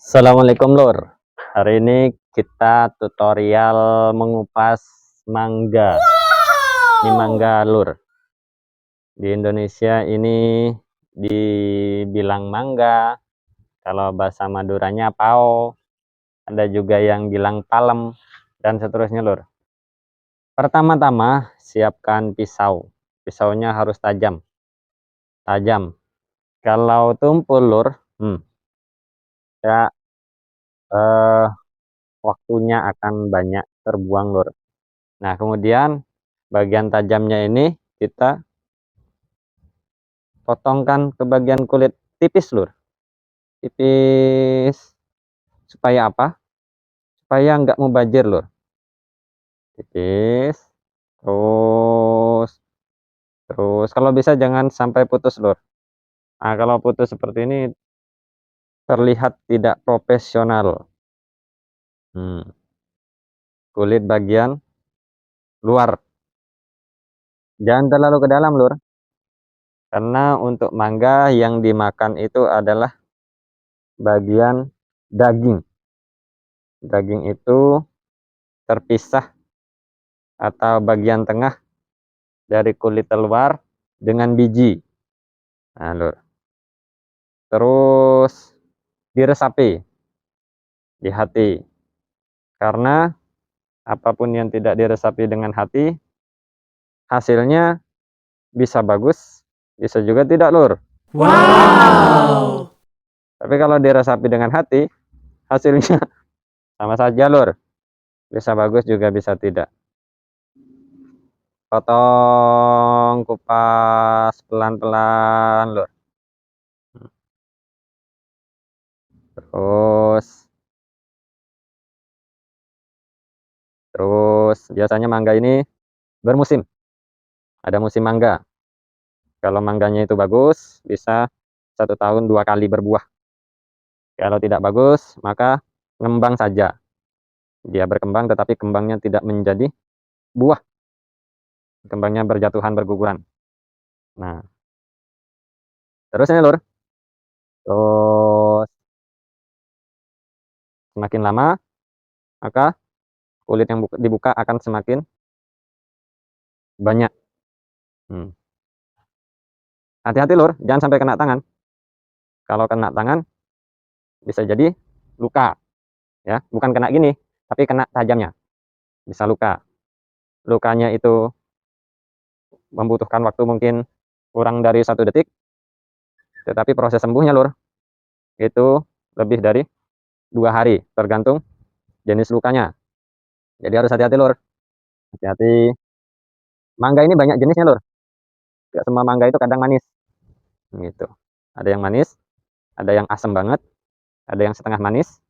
Assalamualaikum Lur. Hari ini kita tutorial mengupas mangga. Ini mangga Lur. Di Indonesia ini dibilang mangga. Kalau bahasa Maduranya pao. Ada juga yang bilang palem dan seterusnya Lur. Pertama-tama siapkan pisau. Pisaunya harus tajam. Tajam. Kalau tumpul Lur, ya eh, waktunya akan banyak terbuang Lur. Nah, kemudian bagian tajamnya ini kita potongkan ke bagian kulit tipis Lur. Tipis. Supaya apa? Supaya nggak mubazir Lur. Tipis. Terus. Terus. Kalau bisa jangan sampai putus Lur. Nah, kalau putus seperti ini terlihat tidak profesional. Kulit bagian luar. Jangan terlalu ke dalam Lur. Karena untuk mangga yang dimakan itu adalah bagian daging. Daging itu terpisah atau bagian tengah dari kulit luar dengan biji. Nah, Lur. Terus diresapi di hati. Karena apapun yang tidak diresapi dengan hati, hasilnya bisa bagus, bisa juga tidak, Lur. Wow. Tapi kalau diresapi dengan hati, hasilnya sama saja, Lur. Bisa bagus juga bisa tidak. Potong, kupas pelan-pelan, Lur. Terus Terus biasanya mangga ini bermusim. Ada musim mangga. Kalau mangganya itu bagus, bisa 1 tahun 2 kali berbuah. Kalau tidak bagus, maka ngembang saja. Dia berkembang tetapi kembangnya tidak menjadi buah. Kembangnya berjatuhan, berguguran. Nah, terus ini Lur. Terus semakin lama, maka kulit yang dibuka akan semakin banyak. Hati-hati Lur, jangan sampai kena tangan. Kalau kena tangan, bisa jadi luka. Ya, bukan kena gini, tapi kena tajamnya. Bisa luka. Lukanya itu membutuhkan waktu mungkin kurang dari 1 detik, tetapi proses sembuhnya Lur, itu lebih dari 2 hari, tergantung jenis lukanya. Jadi harus hati-hati Lur. Hati-hati. Mangga ini banyak jenisnya Lur. Gak semua mangga itu kadang manis. Gitu. Ada yang manis, ada yang asam banget, ada yang setengah manis,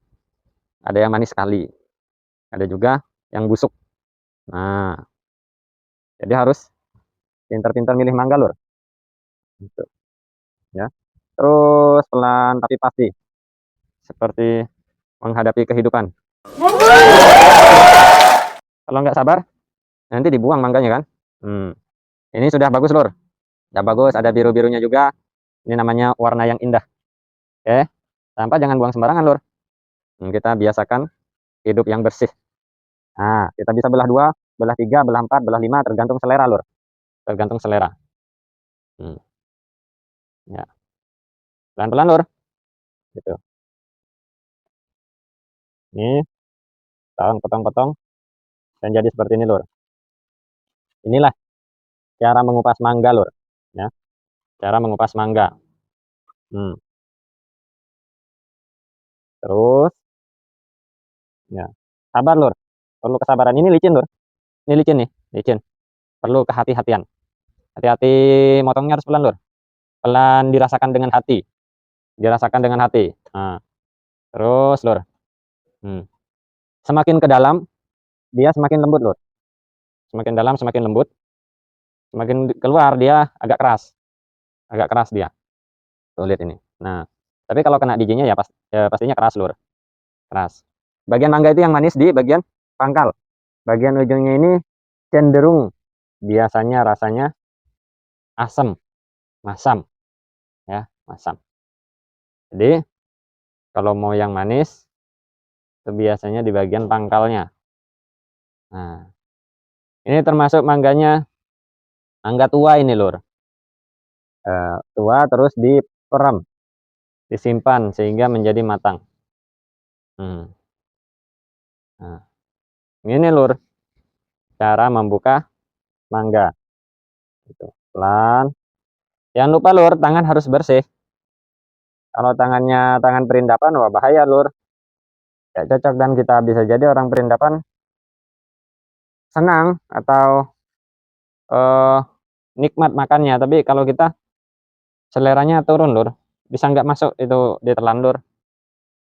ada yang manis sekali. Ada juga yang busuk. Nah, jadi harus pintar-pintar milih mangga Lur. Gitu. Ya. Terus pelan tapi pasti. Seperti menghadapi kehidupan. Kalau nggak sabar, nanti dibuang mangganya kan. Ini sudah bagus Lur. Sudah bagus, ada biru-birunya juga. Ini namanya warna yang indah. Oke. Sampah jangan buang sembarangan Lur. Kita biasakan hidup yang bersih. Nah, kita bisa belah 2, belah 3, belah 4, belah 5, tergantung selera Lur. Tergantung selera. Ya. Pelan-pelan Lur. Gitu. Ini potong-potong dan jadi seperti ini Lur. Inilah cara mengupas mangga Lur. Ya. Cara mengupas mangga. Terus, ya, sabar Lur. Perlu kesabaran. Ini licin Lur. Ini licin nih, licin. Perlu kehati-hatian. Hati-hati motongnya harus pelan Lur. Pelan dirasakan dengan hati. Dirasakan dengan hati. Nah, terus Lur. Semakin ke dalam, dia semakin lembut Lur. Semakin dalam semakin lembut. Semakin keluar dia agak keras. Agak keras dia. Tuh lihat ini. Nah, tapi kalau kena bijinya ya, pastinya keras Lur. Keras. Bagian mangga itu yang manis di bagian pangkal. Bagian ujungnya ini cenderung biasanya rasanya asam, masam, ya, masam. Jadi Kalau mau yang manis, itu biasanya di bagian pangkalnya. Nah, ini termasuk mangganya mangga tua ini lur. Tua terus diperem, disimpan sehingga menjadi matang. Nah, ini lur cara membuka mangga. Gitu. Pelan. Jangan lupa lur, tangan harus bersih. Kalau tangannya tangan perindapan, wah bahaya lur. Gak cocok dan kita bisa jadi orang perindapan senang atau nikmat makannya, tapi kalau kita seleranya turun lur, bisa nggak masuk itu ditelan lur.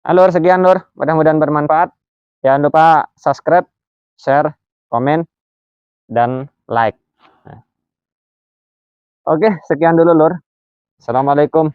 Nah, lur sekian lur, mudah-mudahan bermanfaat. Jangan lupa subscribe, share, komen, dan like. Nah. Oke, sekian dulu lur. Assalamualaikum